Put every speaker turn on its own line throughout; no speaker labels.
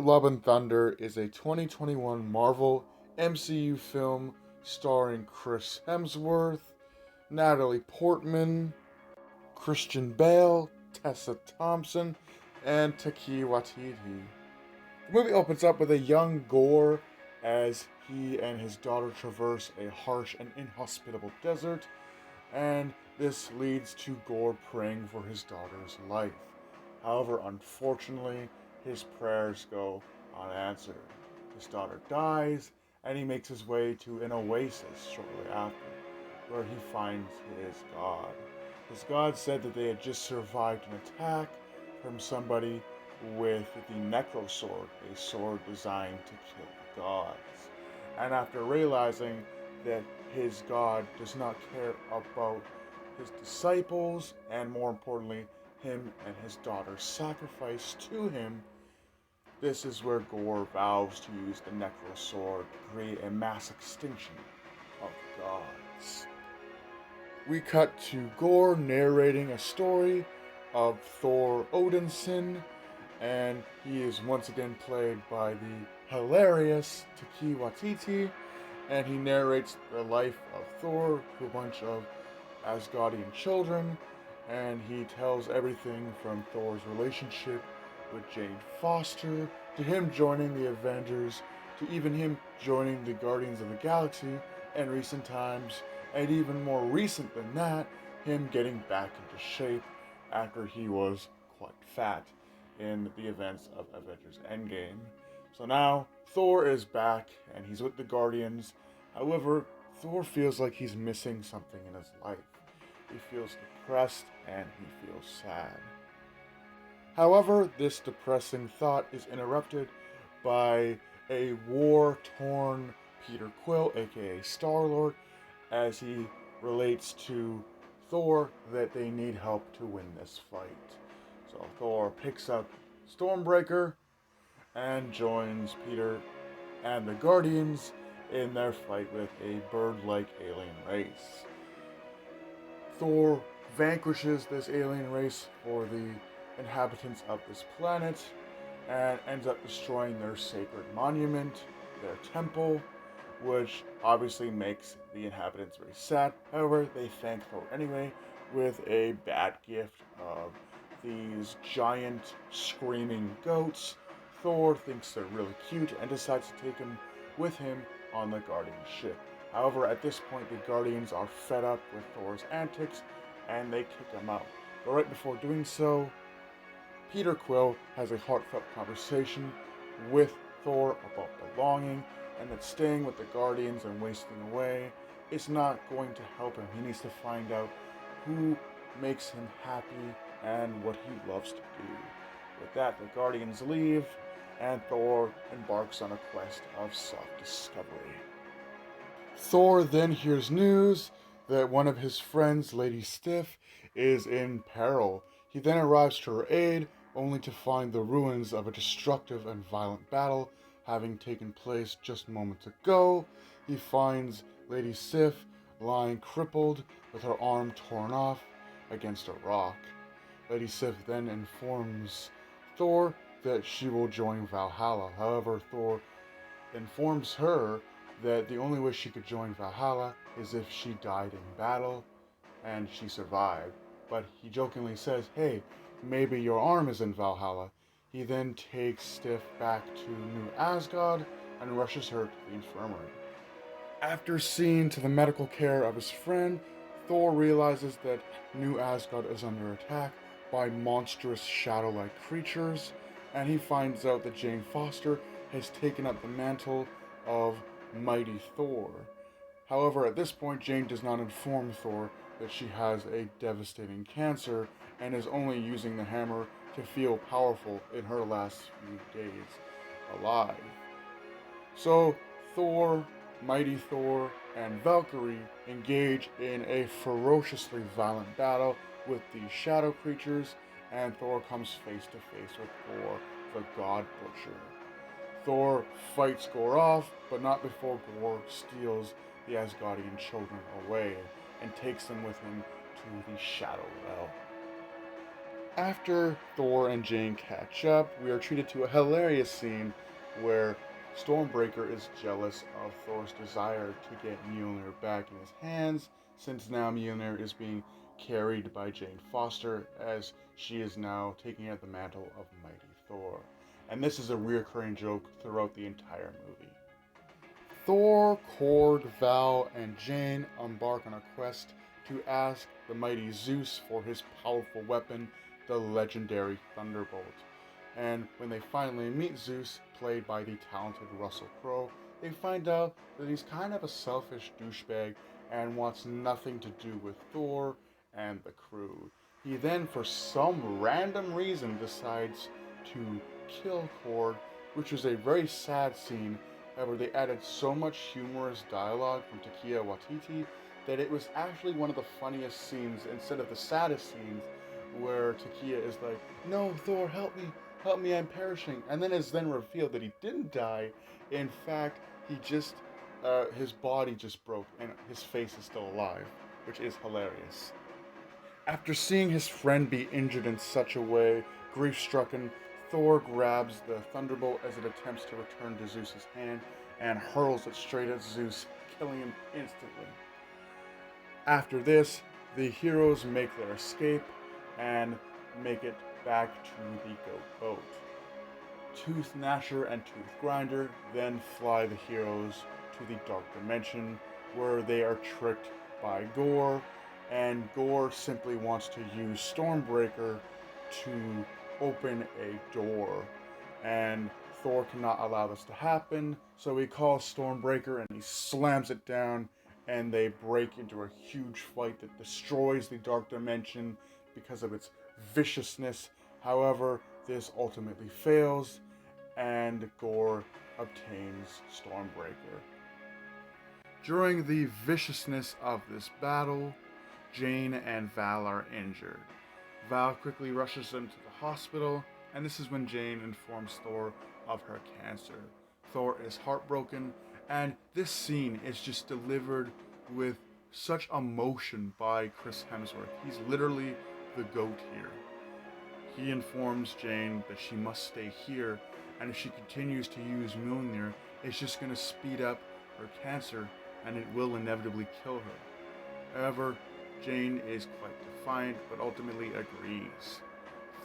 Love and Thunder is a 2021 Marvel MCU film starring Chris Hemsworth, Natalie Portman, Christian Bale, Tessa Thompson, and Taika Waititi. The movie opens up with a young Gore as he and his daughter traverse a harsh and inhospitable desert, and this leads to Gore praying for his daughter's life. However, unfortunately, his prayers go unanswered. His daughter dies, and he makes his way to an oasis shortly after, where he finds his god. His god said that they had just survived an attack from somebody with the Necro Sword, a sword designed to kill the gods. And after realizing that his god does not care about his disciples, and more importantly, him and his daughter's sacrifice to him, this is where Gore vows to use the Necro Sword to create a mass extinction of the gods. We cut to Gore narrating a story of Thor Odinson, and he is once again played by the hilarious Taika Waititi, and he narrates the life of Thor to a bunch of Asgardian children, and he tells everything from Thor's relationship with Jane Foster, to him joining the Avengers, to even him joining the Guardians of the Galaxy in recent times, and even more recent than that, him getting back into shape after he was quite fat in the events of Avengers Endgame. So now, Thor is back, and he's with the Guardians. However, Thor feels like he's missing something in his life. He feels depressed, and he feels sad. However, this depressing thought is interrupted by a war-torn Peter Quill, aka Star-Lord, as he relates to Thor that they need help to win this fight. So Thor picks up Stormbreaker and joins Peter and the Guardians in their fight with a bird-like alien race. Thor vanquishes this alien race for the inhabitants of this planet and ends up destroying their sacred monument, their temple, which obviously makes the inhabitants very sad. However, they thank Thor anyway with a bad gift of these giant screaming goats. Thor thinks they're really cute and decides to take them with him on the Guardian ship. However, at this point, the Guardians are fed up with Thor's antics and they kick him out. But right before doing so, Peter Quill has a heartfelt conversation with Thor about belonging, and that staying with the Guardians and wasting away is not going to help him. He needs to find out who makes him happy and what he loves to do. With that, the Guardians leave, and Thor embarks on a quest of self-discovery. Thor then hears news that one of his friends, Lady Sif, is in peril. He then arrives to her aid, only to find the ruins of a destructive and violent battle having taken place just moments ago. He finds Lady Sif lying crippled with her arm torn off against a rock. Lady Sif then informs Thor that she will join Valhalla. However, Thor informs her that the only way she could join Valhalla is if she died in battle and she survived. But he jokingly says, hey, maybe your arm is in Valhalla. He then takes Sif back to New Asgard and rushes her to the infirmary. After seeing to the medical care of his friend, Thor realizes that New Asgard is under attack by monstrous shadow-like creatures, and he finds out that Jane Foster has taken up the mantle of Mighty Thor. However, at this point, Jane does not inform Thor that she has a devastating cancer and is only using the hammer to feel powerful in her last few days alive. So Thor, Mighty Thor, and Valkyrie engage in a ferociously violent battle with these shadow creatures, and Thor comes face to face with Gore, the God Butcher. Thor fights Gore off, but not before Gore steals the Asgardian children away and takes them with him to the Shadow Realm. After Thor and Jane catch up, we are treated to a hilarious scene where Stormbreaker is jealous of Thor's desire to get Mjolnir back in his hands, since now Mjolnir is being carried by Jane Foster, as she is now taking out the mantle of Mighty Thor. And this is a recurring joke throughout the entire movie. Thor, Cord, Val, and Jane embark on a quest to ask the mighty Zeus for his powerful weapon, the legendary Thunderbolt. And when they finally meet Zeus, played by the talented Russell Crowe, they find out that he's kind of a selfish douchebag and wants nothing to do with Thor and the crew. He then, for some random reason, decides to kill Cord, which is a very sad scene. However, they added so much humorous dialogue from Taika Waititi that it was actually one of the funniest scenes instead of the saddest scenes, where Takia is like, "No, Thor, help me, I'm perishing." And then it's then revealed that he didn't die. In fact, he just, his body just broke and his face is still alive, which is hilarious. After seeing his friend be injured in such a way, grief-stricken, Thor grabs the Thunderbolt as it attempts to return to Zeus's hand and hurls it straight at Zeus, killing him instantly. After this, the heroes make their escape and make it back to the goat boat. Tooth Gnasher and Tooth Grinder then fly the heroes to the Dark Dimension, where they are tricked by Gore, and Gore simply wants to use Stormbreaker to open a door, and Thor cannot allow this to happen, so he calls Stormbreaker and he slams it down, and they break into a huge fight that destroys the Dark Dimension because of its viciousness. However, this ultimately fails, and Gore obtains Stormbreaker. During the viciousness of this battle, Jane and Val are injured. Val quickly rushes them to the hospital, and this is when Jane informs Thor of her cancer. Thor is heartbroken, and this scene is just delivered with such emotion by Chris Hemsworth. He's literally the GOAT here. He informs Jane that she must stay here, and if she continues to use Mjolnir, it's just going to speed up her cancer, and it will inevitably kill her. However, Jane is quite defiant, but ultimately agrees.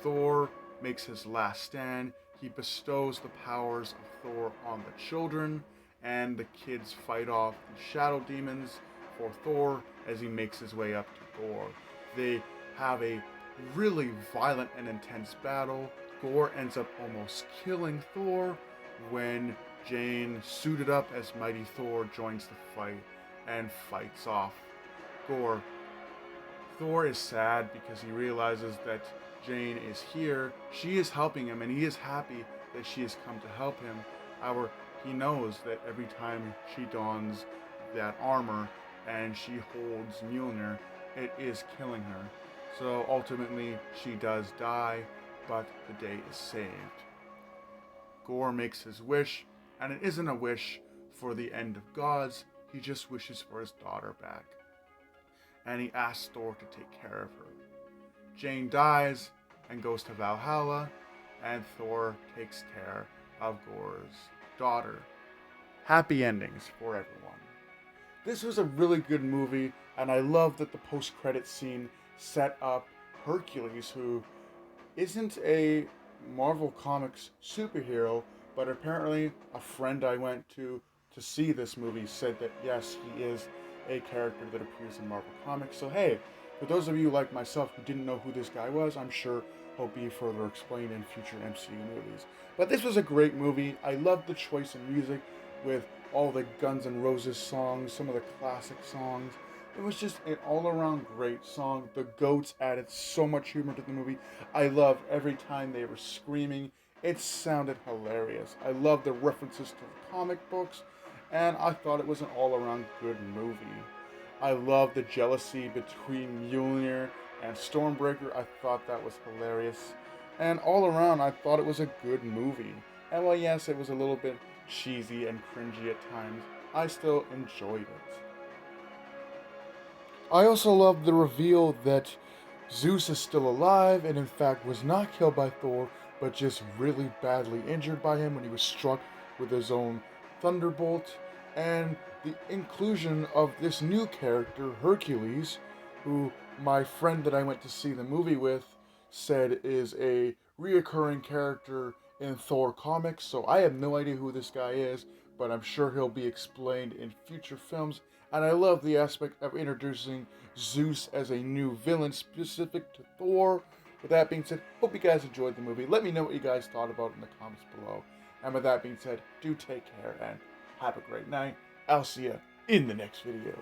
Thor makes his last stand. He bestows the powers of Thor on the children, and the kids fight off the shadow demons for Thor as he makes his way up to Gore. They have a really violent and intense battle. Gore ends up almost killing Thor when Jane, suited up as Mighty Thor, joins the fight and fights off Gore. Thor is sad because he realizes that Jane is here. She is helping him, and he is happy that she has come to help him. However, he knows that every time she dons that armor and she holds Mjolnir, it is killing her. So ultimately, she does die, but the day is saved. Gore makes his wish, and it isn't a wish for the end of gods. He just wishes for his daughter back, and he asks Thor to take care of her. Jane dies and goes to Valhalla, and Thor takes care of Gore's daughter. Happy endings for everyone. This was a really good movie, and I love that the post-credit scene set up Hercules, who isn't a Marvel Comics superhero, but apparently a friend I went to see this movie said that yes, he is a character that appears in Marvel Comics. So hey, for those of you like myself who didn't know who this guy was, I'm sure he'll be further explained in future MCU movies. But this was a great movie. I loved the choice in music with all the Guns N' Roses songs, some of the classic songs. It was just an all-around great song. The goats added so much humor to the movie. I loved every time they were screaming. It sounded hilarious. I loved the references to the comic books, and I thought it was an all-around good movie. I loved the jealousy between Mjolnir and Stormbreaker. I thought that was hilarious. And all around, I thought it was a good movie. And while yes, it was a little bit cheesy and cringy at times, I still enjoyed it. I also loved the reveal that Zeus is still alive and in fact was not killed by Thor, but just really badly injured by him when he was struck with his own thunderbolt. And the inclusion of this new character, Hercules, who my friend that I went to see the movie with said is a reoccurring character in Thor comics. So I have no idea who this guy is, but I'm sure he'll be explained in future films. And I love the aspect of introducing Zeus as a new villain specific to Thor. With that being said, hope you guys enjoyed the movie. Let me know what you guys thought about it in the comments below. And with that being said, do take care and have a great night. I'll see you in the next video.